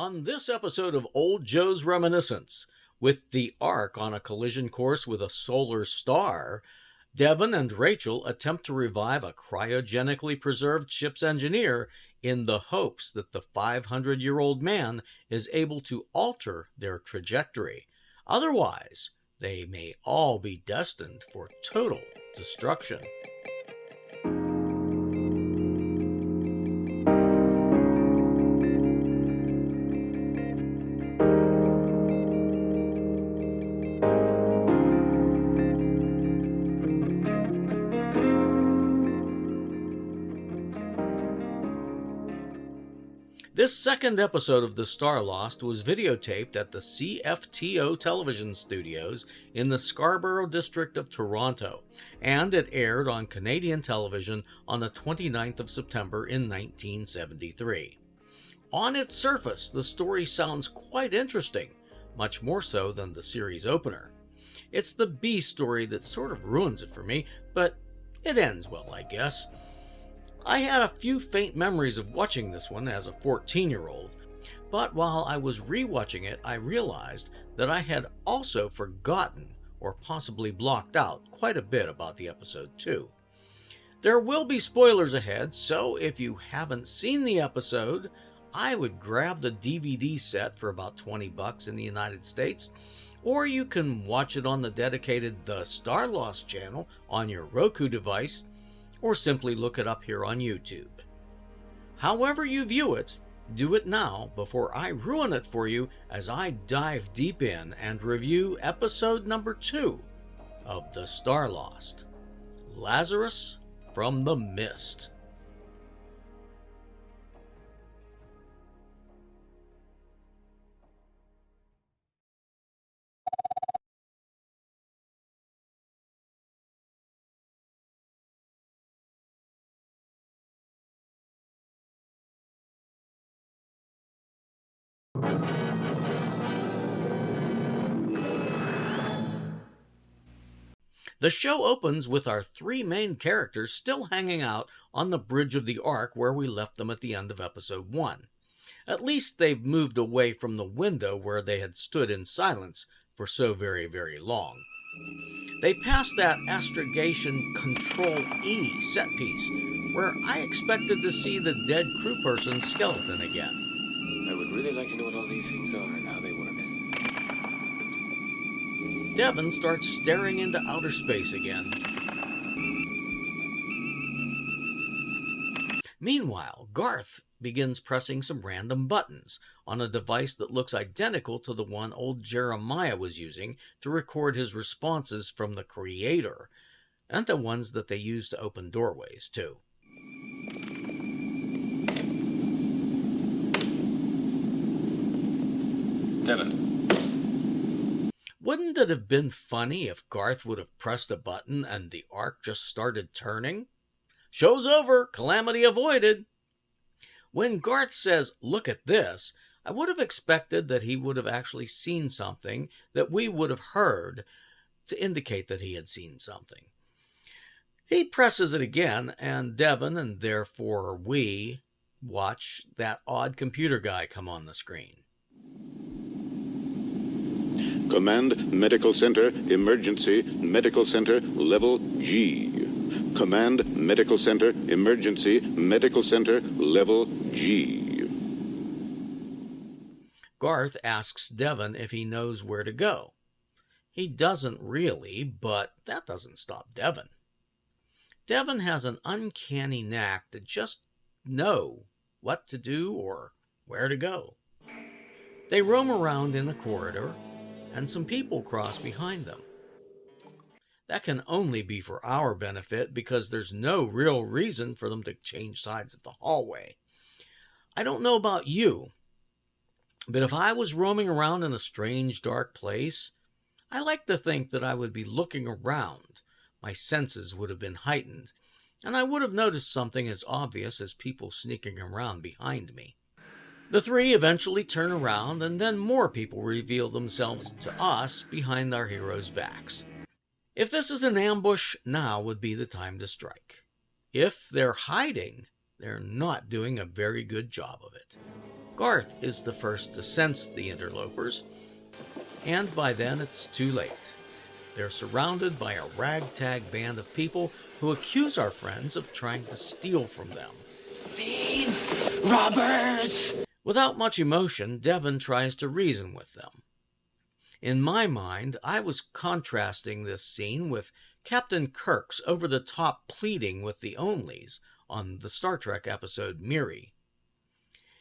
On this episode of Old Joe's Reminiscence, with the Ark on a collision course with a solar star, Devon and Rachel attempt to revive a cryogenically preserved ship's engineer in the hopes that the 500-year-old man is able to alter their trajectory. Otherwise, they may all be destined for total destruction. This second episode of the Starlost was videotaped at the CFTO television studios in the Scarborough district of Toronto, and it aired on Canadian television on the 29th of September in 1973. On its surface, the story sounds quite interesting, much more so than the series opener. It's the B story that sort of ruins it for me, but it ends well, I guess. I had a few faint memories of watching this one as a 14-year-old, but while I was rewatching it, I realized that I had also forgotten or possibly blocked out quite a bit about the episode too. There will be spoilers ahead, so if you haven't seen the episode, I would grab the DVD set for about $20 in the United States, or you can watch it on the dedicated The Starlost channel on your Roku device, or simply look it up here on YouTube. However you view it, do it now before I ruin it for you as I dive deep in and review episode number 2 of The Starlost, Lazarus from the Mist. The show opens with our three main characters still hanging out on the bridge of the Ark where we left them at the end of episode 1. At least they've moved away from the window where they had stood in silence for so very, very long. They pass that astrogation Control E set piece, where I expected to see the dead crew person's skeleton again. I would really like to know what all these things are and how they work. Devon starts staring into outer space again. Meanwhile, Garth begins pressing some random buttons on a device that looks identical to the one old Jeremiah was using to record his responses from the Creator, and the ones that they use to open doorways, too. Devon. Wouldn't it have been funny if Garth would have pressed a button and the Ark just started turning? Show's over, calamity avoided. When Garth says, "Look at this," I would have expected that he would have actually seen something that we would have heard to indicate that he had seen something. He presses it again, and Devon, and therefore we, watch that odd computer guy come on the screen. Command Medical Center, Emergency, Medical Center, Level G. Command Medical Center, Emergency, Medical Center, Level G. Garth asks Devon if he knows where to go. He doesn't really, but that doesn't stop Devon. Devon has an uncanny knack to just know what to do or where to go. They roam around in the corridor, and some people cross behind them. That can only be for our benefit because there's no real reason for them to change sides of the hallway. I don't know about you, but if I was roaming around in a strange, dark place, I like to think that I would be looking around. My senses would have been heightened, and I would have noticed something as obvious as people sneaking around behind me. The three eventually turn around, and then more people reveal themselves to us behind our heroes' backs. If this is an ambush, now would be the time to strike. If they're hiding, they're not doing a very good job of it. Garth is the first to sense the interlopers, and by then it's too late. They're surrounded by a ragtag band of people who accuse our friends of trying to steal from them. Thieves! Robbers! Without much emotion, Devon tries to reason with them. In my mind, I was contrasting this scene with Captain Kirk's over-the-top pleading with the Onlys on the Star Trek episode Miri.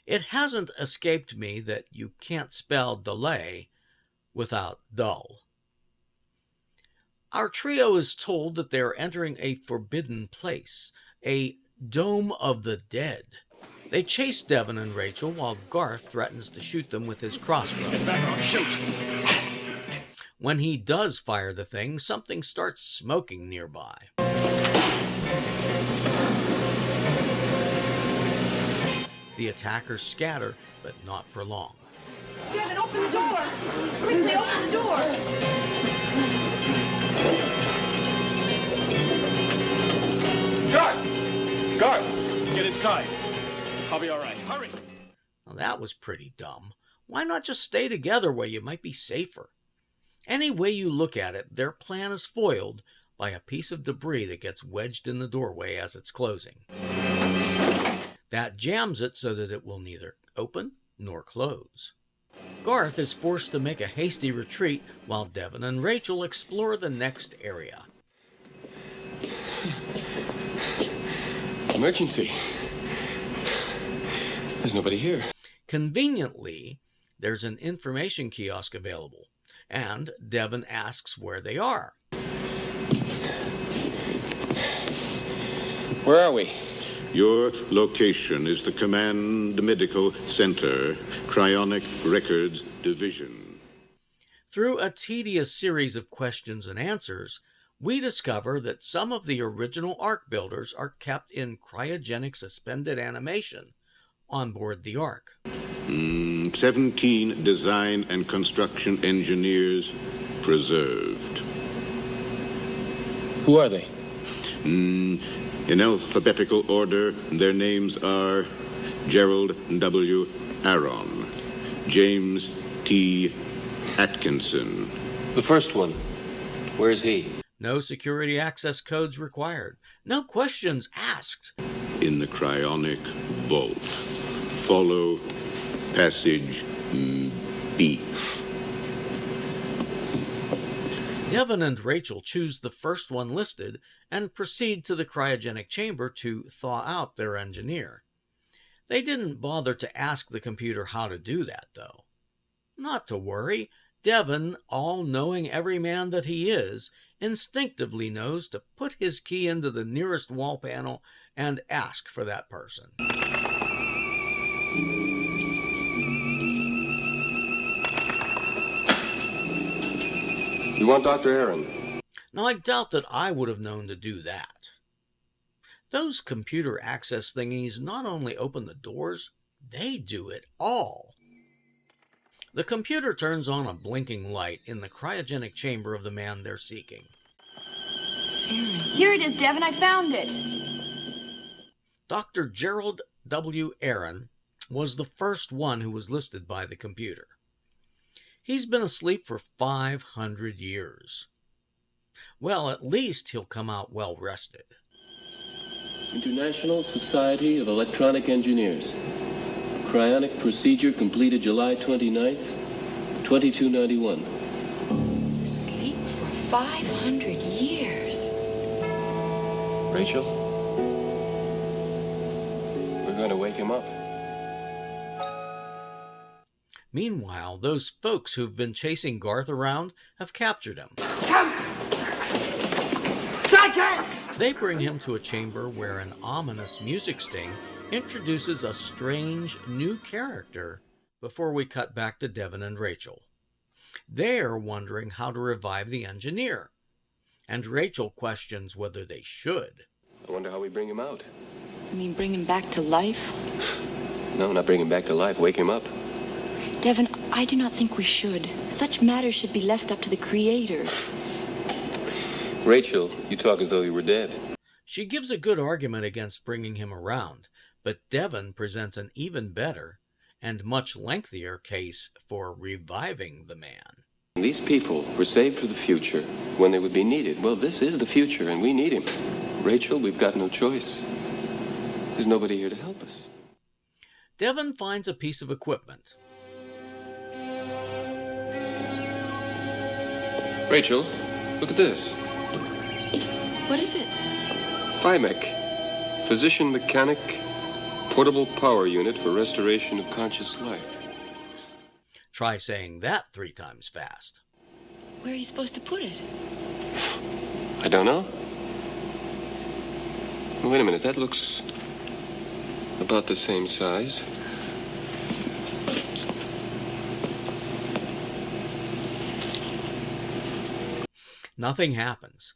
It hasn't escaped me that you can't spell delay without dull. Our trio is told that they are entering a forbidden place, a dome of the dead. They chase Devon and Rachel while Garth threatens to shoot them with his crossbow. Get back or shoot! When he does fire the thing, something starts smoking nearby. The attackers scatter, but not for long. Devon, open the door! Quickly, open the door! Garth! Garth! Get inside. I'll be all right. Hurry! Well, that was pretty dumb. Why not just stay together where you might be safer? Any way you look at it, their plan is foiled by a piece of debris that gets wedged in the doorway as it's closing. That jams it so that it will neither open nor close. Garth is forced to make a hasty retreat while Devon and Rachel explore the next area. Emergency. There's nobody here. Conveniently, there's an information kiosk available, and Devon asks where they are. Where are we? Your location is the Command Medical Center, Cryogenic Records Division. Through a tedious series of questions and answers, we discover that some of the original Ark builders are kept in cryogenic suspended animation on board the Ark. 17 design and construction engineers preserved. Who are they? In alphabetical order, their names are Gerald W. Aaron, James T. Atkinson. The first one. Where is he? No security access codes required. No questions asked. In the cryonic vault. Follow passage B. Devon and Rachel choose the first one listed and proceed to the cryogenic chamber to thaw out their engineer. They didn't bother to ask the computer how to do that, though. Not to worry, Devon, all-knowing everyman that he is, instinctively knows to put his key into the nearest wall panel and ask for that person. We want Dr. Aaron. Now, I doubt that I would have known to do that. Those computer access thingies not only open the doors, they do it all. The computer turns on a blinking light in the cryogenic chamber of the man they're seeking. Here it is, Devon. I found it. Dr. Gerald W. Aaron was the first one who was listed by the computer. He's been asleep for 500 years. Well, at least he'll come out well rested. International Society of Electronic Engineers. Cryonic procedure completed July 29th, 2291. Sleep for 500 years. Rachel? We're going to wake him up. Meanwhile, those folks who've been chasing Garth around have captured him. They bring him to a chamber where an ominous music sting introduces a strange new character before we cut back to Devon and Rachel. They're wondering how to revive the engineer, and Rachel questions whether they should. I wonder how we bring him out. You mean bring him back to life? No, not bring him back to life. Wake him up. Devon, I do not think we should. Such matters should be left up to the Creator. Rachel, you talk as though he were dead. She gives a good argument against bringing him around, but Devon presents an even better and much lengthier case for reviving the man. These people were saved for the future when they would be needed. Well, this is the future, and we need him. Rachel, we've got no choice. There's nobody here to help us. Devon finds a piece of equipment. Rachel, look at this. What is it? PHYMEC, Physician Mechanic Portable Power Unit for Restoration of Conscious Life. Try saying that 3 times fast. Where are you supposed to put it? I don't know. Wait a minute, that looks about the same size. Nothing happens.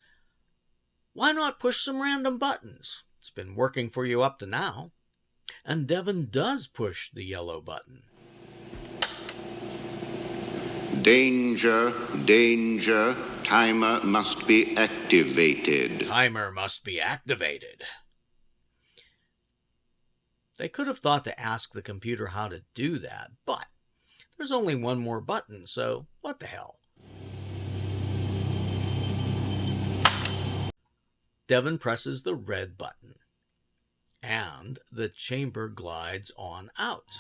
Why not push some random buttons? It's been working for you up to now. And Devon does push the yellow button. Danger, danger. Timer must be activated. Timer must be activated. They could have thought to ask the computer how to do that, but there's only one more button, so what the hell? Devon presses the red button, and the chamber glides on out.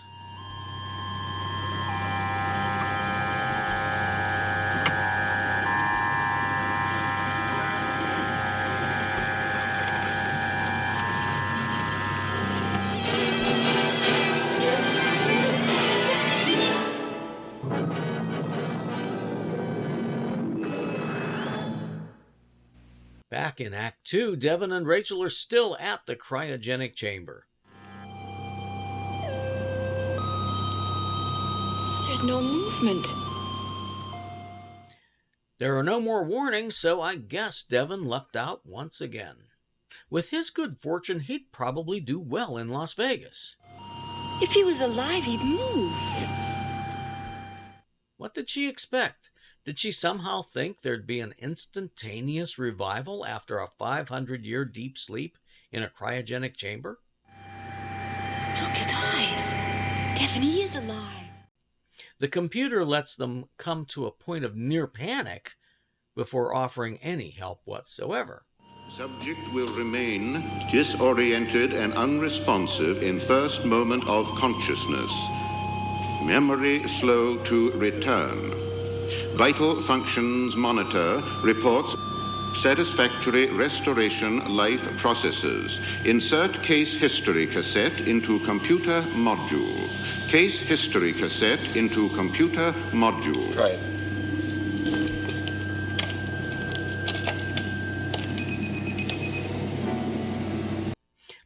Back in Act 2, Devon and Rachel are still at the cryogenic chamber. There's no movement. There are no more warnings, so I guess Devon lucked out once again. With his good fortune, he'd probably do well in Las Vegas. If he was alive, he'd move. What did she expect? Did she somehow think there'd be an instantaneous revival after a 500-year deep sleep in a cryogenic chamber? Look, his eyes. Devon, he is alive. The computer lets them come to a point of near panic before offering any help whatsoever. Subject will remain disoriented and unresponsive in first moment of consciousness. Memory slow to return. Vital functions monitor reports satisfactory restoration life processes. Insert case history cassette into computer module. Case history cassette into computer module. Try it.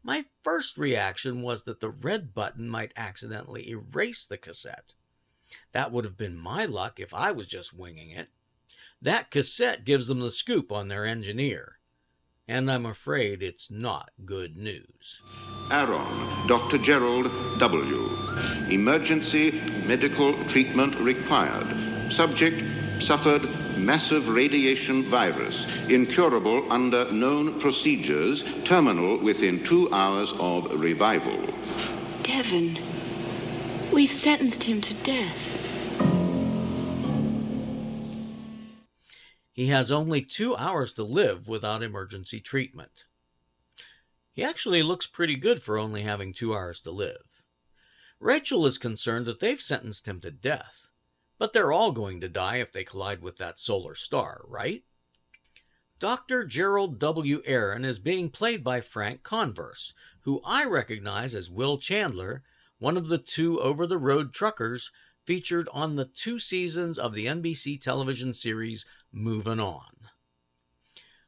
My first reaction was that the red button might accidentally erase the cassette. That would have been my luck if I was just winging it. That cassette gives them the scoop on their engineer. And I'm afraid it's not good news. Aaron, Dr. Gerald W. Emergency medical treatment required. Subject suffered massive radiation virus. Incurable under known procedures. Terminal within 2 hours of revival. Devon, we've sentenced him to death. He has only 2 hours to live without emergency treatment. He actually looks pretty good for only having 2 hours to live. Rachel is concerned that they've sentenced him to death, but they're all going to die if they collide with that solar star, right? Dr. Gerald W. Aaron is being played by Frank Converse, who I recognize as Will Chandler, one of the 2 over-the-road truckers featured on the 2 seasons of the NBC television series Moving On.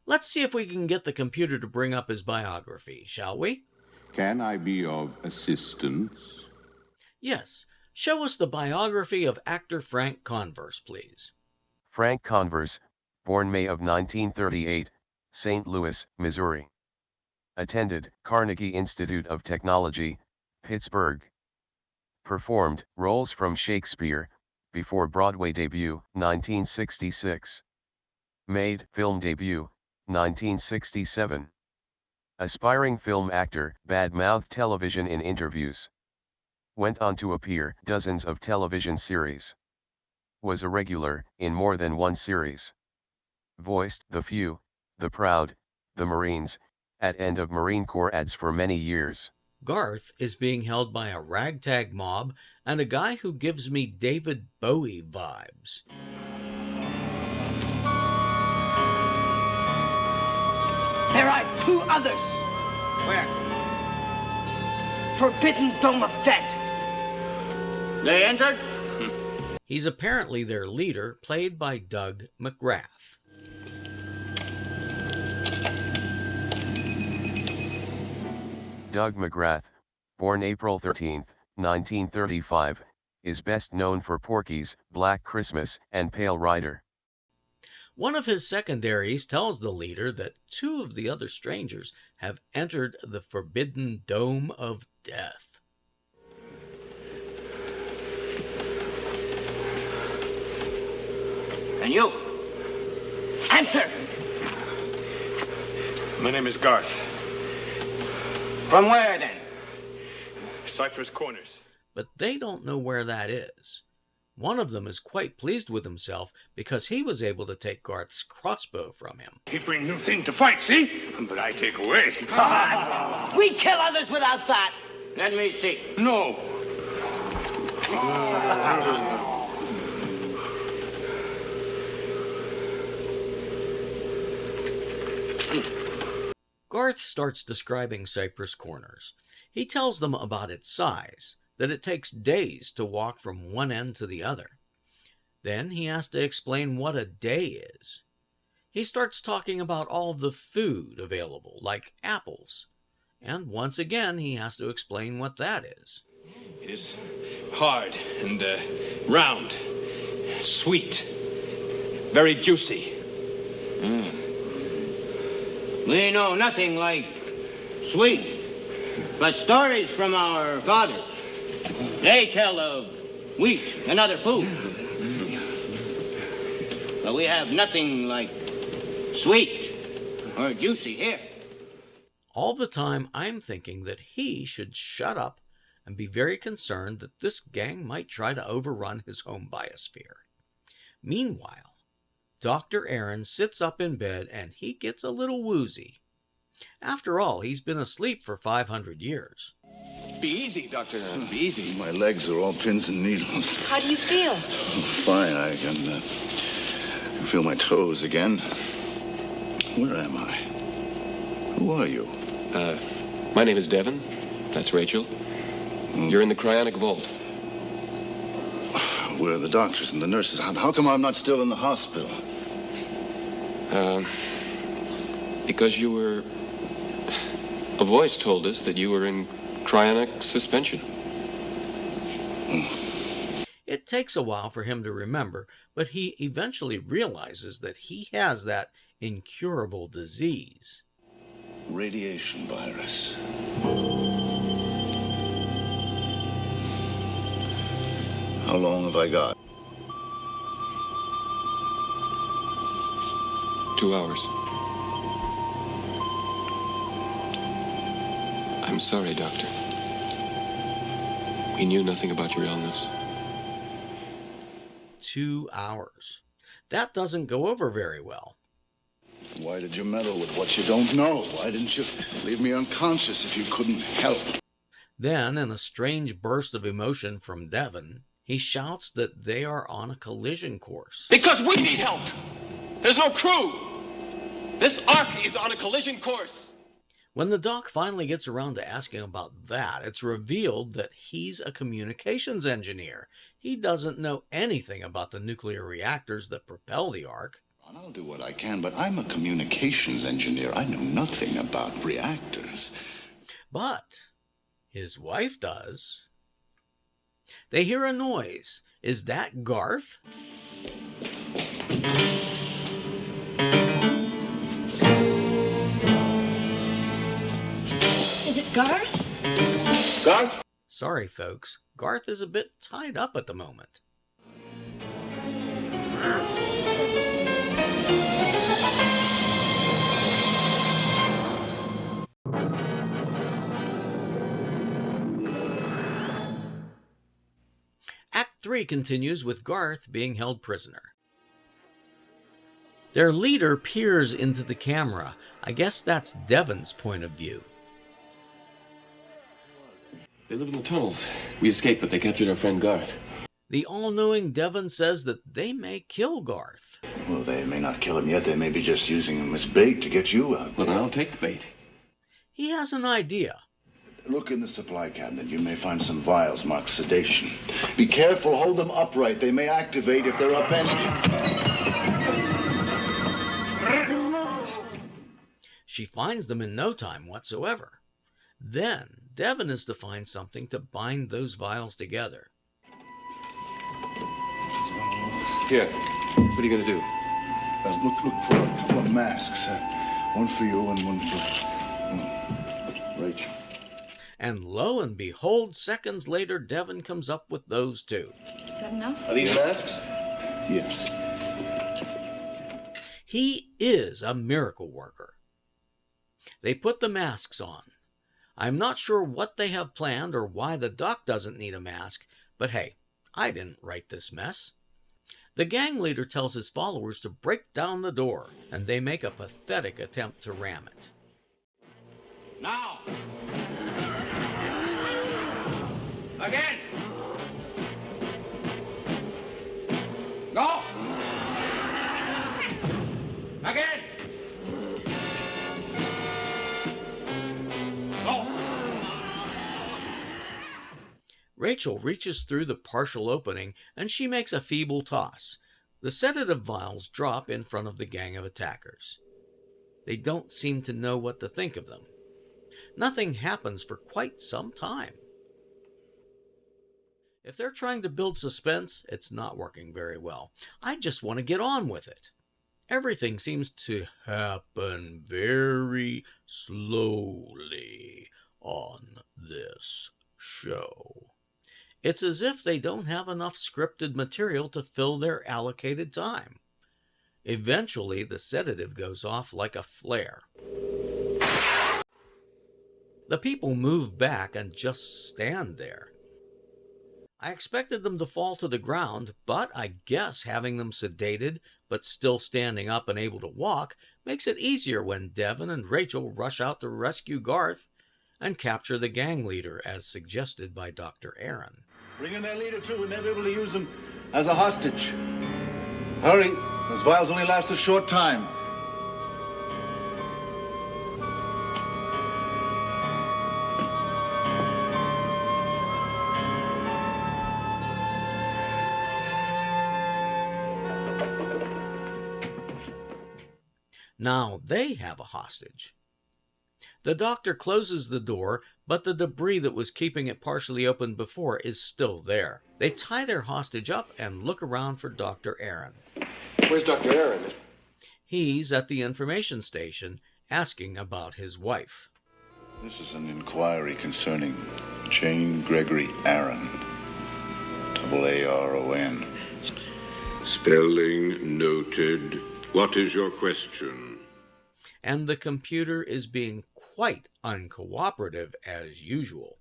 Let's see if we can get the computer to bring up his biography, shall we? Can I be of assistance? Yes, show us the biography of actor Frank Converse, please. Frank Converse, born May of 1938, St. Louis, Missouri. Attended Carnegie Institute of Technology, Pittsburgh. Performed roles from Shakespeare, before Broadway debut, 1966. Made film debut, 1967. Aspiring film actor, bad-mouthed television in interviews. Went on to appear dozens of television series. Was a regular in more than one series. Voiced The Few, The Proud, The Marines, at end of Marine Corps ads for many years. Garth is being held by a ragtag mob and a guy who gives me David Bowie vibes. There are two others. Where? Forbidden Dome of Death. They entered? He's apparently their leader, played by Doug McGrath. Doug McGrath, born April 13, 1935, is best known for Porky's, Black Christmas, and Pale Rider. One of his secondaries tells the leader that two of the other strangers have entered the Forbidden Dome of Death. And you? Answer! My name is Garth. From where, then? Cypress Corners. But they don't know where that is. One of them is quite pleased with himself because he was able to take Garth's crossbow from him. He bring new thing to fight, see? But I take away. We kill others without that. Let me see. No. Garth starts describing Cypress Corners. He tells them about its size, that it takes days to walk from one end to the other. Then he has to explain what a day is. He starts talking about all of the food available, like apples. And once again, he has to explain what that is. It is hard and round, sweet, very juicy. We know nothing like sweet, but stories from our fathers. They tell of wheat and other food. But we have nothing like sweet or juicy here. All the time, I'm thinking that he should shut up and be very concerned that this gang might try to overrun his home biosphere. Meanwhile, Dr. Aaron sits up in bed and he gets a little woozy. After all, he's been asleep for 500 years. Be easy, Doctor. Be easy. My legs are all pins and needles. How do you feel? Fine, I can feel my toes again. Where am I? Who are you? My name is Devon. That's Rachel. You're in the cryonic vault. Where are the doctors and the nurses? How come I'm not still in the hospital? Because you were... A voice told us that you were in cryonic suspension. It takes a while for him to remember, but he eventually realizes that he has that incurable disease. Radiation virus. How long have I got? 2 hours. I'm sorry, Doctor. We knew nothing about your illness. 2 hours. That doesn't go over very well. Why did you meddle with what you don't know? Why didn't you leave me unconscious if you couldn't help? Then, in a strange burst of emotion from Devon, he shouts that they are on a collision course. Because we need help! There's no crew! This Ark is on a collision course! When the doc finally gets around to asking about that, it's revealed that he's a communications engineer. He doesn't know anything about the nuclear reactors that propel the Ark. I'll do what I can, but I'm a communications engineer. I know nothing about reactors. But his wife does. They hear a noise. Is that Garth? Is it Garth? Garth? Sorry, folks. Garth is a bit tied up at the moment. 3 continues with Garth being held prisoner. Their leader peers into the camera. I guess that's Devon's point of view. They live in the tunnels. We escaped, but they captured our friend Garth. The all-knowing Devon says that they may kill Garth. Well, they may not kill him yet. They may be just using him as bait to get you out. Well, then I'll take the bait. He has an idea. Look in the supply cabinet. You may find some vials marked sedation. Be careful. Hold them upright. They may activate if they're upended. She finds them in no time whatsoever. Then, Devon is to find something to bind those vials together. Here. What are you going to do? Look for a couple of masks. One for you and one for Rachel. And lo and behold, seconds later, Devon comes up with those two. Is that enough? Are these masks? Yes. He is a miracle worker. They put the masks on. I'm not sure what they have planned or why the doc doesn't need a mask, but hey, I didn't write this mess. The gang leader tells his followers to break down the door, and they make a pathetic attempt to ram it. Now! Again! Go! Again! Go! Rachel reaches through the partial opening, and she makes a feeble toss. The sedative vials drop in front of the gang of attackers. They don't seem to know what to think of them. Nothing happens for quite some time. If they're trying to build suspense, it's not working very well. I just want to get on with it. Everything seems to happen very slowly on this show. It's as if they don't have enough scripted material to fill their allocated time. Eventually, the sedative goes off like a flare. The people move back and just stand there. I expected them to fall to the ground, but I guess having them sedated but still standing up and able to walk makes it easier when Devon and Rachel rush out to rescue Garth and capture the gang leader as suggested by Dr. Aaron. Bring in their leader, too. We may be able to use him as a hostage. Hurry. Those vials only last a short time. Now they have a hostage. The doctor closes the door, but the debris that was keeping it partially open before is still there. They tie their hostage up and look around for Dr. Aaron. Where's Dr. Aaron? He's at the information station asking about his wife. This is an inquiry concerning Jane Gregory Aaron. Aaron. Spelling noted. What is your question? And the computer is being quite uncooperative as usual.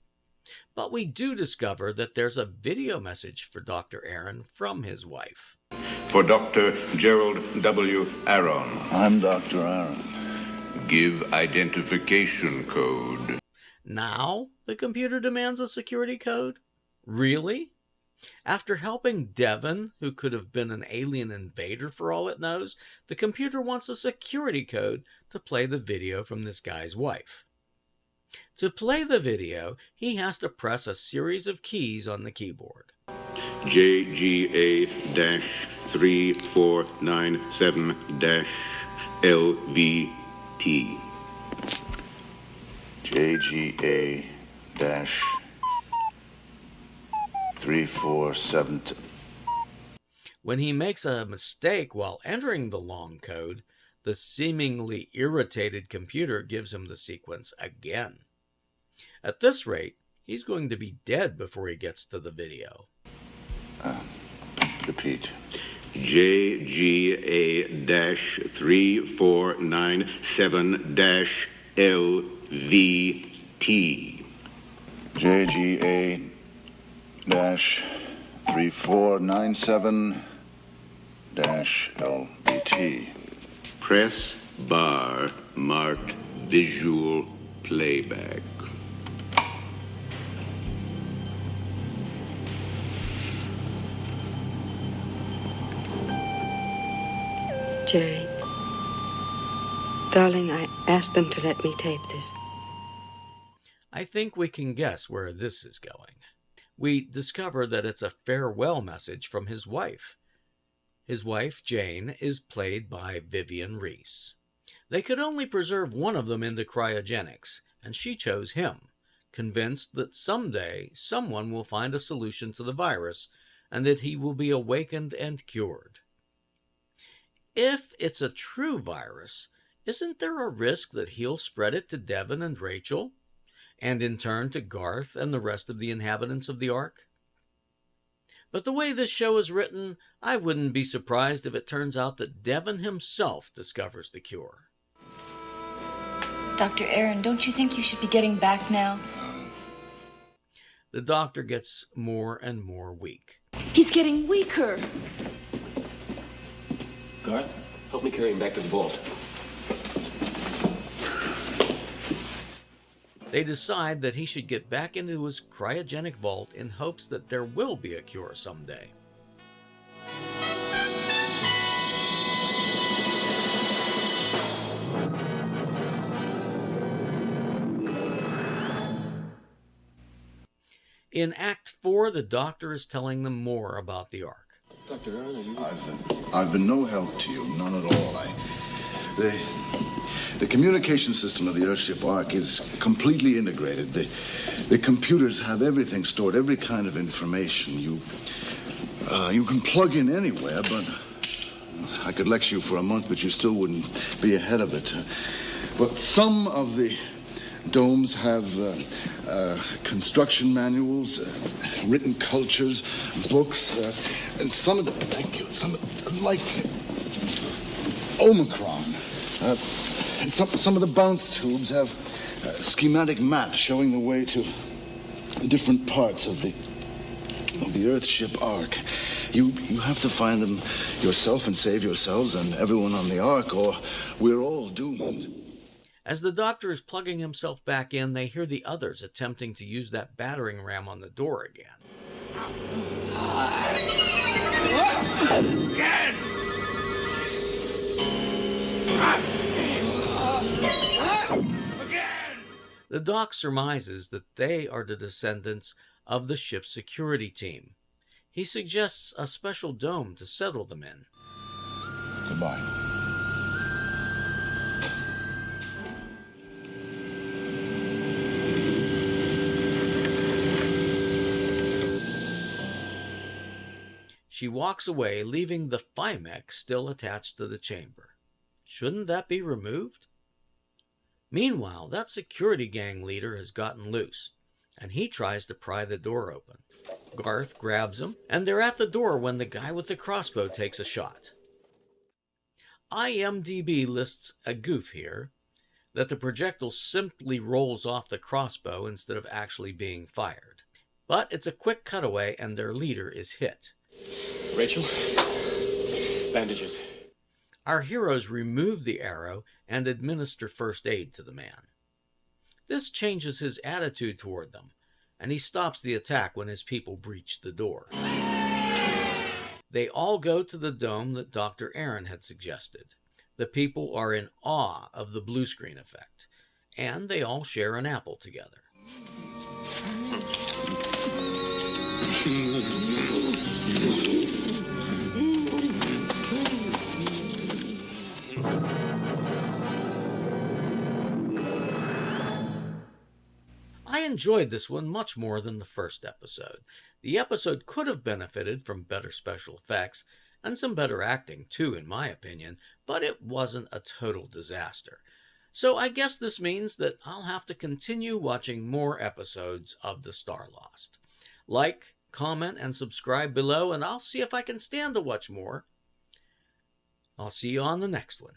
But we do discover that there's a video message for Dr. Aaron from his wife. For Dr. Gerald W. Aaron. I'm Dr. Aaron. Give identification code. Now the computer demands a security code? Really? After helping Devon, who could have been an alien invader for all it knows, the computer wants a security code to play the video from this guy's wife. To play the video, he has to press a series of keys on the keyboard. JGA-3497-LVT. JGA-347. When he makes a mistake while entering the long code, the seemingly irritated computer gives him the sequence again. At this rate, he's going to be dead before he gets to the video. Repeat. JGA-3497-LVT. JGA 3497-LBT. Press bar marked visual playback. Jerry, darling, I asked them to let me tape this. I think we can guess where this is going. We discover that it's a farewell message from his wife. His wife, Jane, is played by Vivian Reese. They could only preserve one of them into cryogenics, and she chose him, convinced that someday someone will find a solution to the virus and that he will be awakened and cured. If it's a true virus, isn't there a risk that he'll spread it to Devon and Rachel, and in turn to Garth and the rest of the inhabitants of the Ark? But the way this show is written, I wouldn't be surprised if it turns out that Devon himself discovers the cure. Dr. Aaron, don't you think you should be getting back now? The doctor gets more and more weak. He's getting weaker. Garth, help me carry him back to the vault. They decide that he should get back into his cryogenic vault in hopes that there will be a cure someday. In Act 4, the Doctor is telling them more about the Ark. Dr. Aaron, are you... I've been no help to you, none at all. The communication system of the Earthship Ark is completely integrated. The computers have everything stored, every kind of information. You can plug in anywhere, but I could lecture you for a month, but you still wouldn't be ahead of it. But some of the domes have construction manuals, written cultures, books, and some of them, like Omicron. And some of the bounce tubes have schematic maps showing the way to different parts of the Earthship Ark. You have to find them yourself and save yourselves and everyone on the Ark, or we're all doomed. As the Doctor is plugging himself back in, they hear the others attempting to use that battering ram on the door again. The Doc surmises that they are the descendants of the ship's security team. He suggests a special dome to settle them in. Goodbye. She walks away, leaving the Phymex still attached to the chamber. Shouldn't that be removed? Meanwhile, that security gang leader has gotten loose, and he tries to pry the door open. Garth grabs him, and they're at the door when the guy with the crossbow takes a shot. IMDb lists a goof here, that the projectile simply rolls off the crossbow instead of actually being fired. But it's a quick cutaway, and their leader is hit. Rachel, bandages. Our heroes remove the arrow and administer first aid to the man. This changes his attitude toward them, and he stops the attack when his people breach the door. They all go to the dome that Dr. Aaron had suggested. The people are in awe of the blue screen effect, and they all share an apple together. I enjoyed this one much more than the first episode. The episode could have benefited from better special effects and some better acting too, in my opinion, but it wasn't a total disaster. So I guess this means that I'll have to continue watching more episodes of the Starlost. Like, comment, and subscribe below, and I'll see if I can stand to watch more. I'll see you on the next one.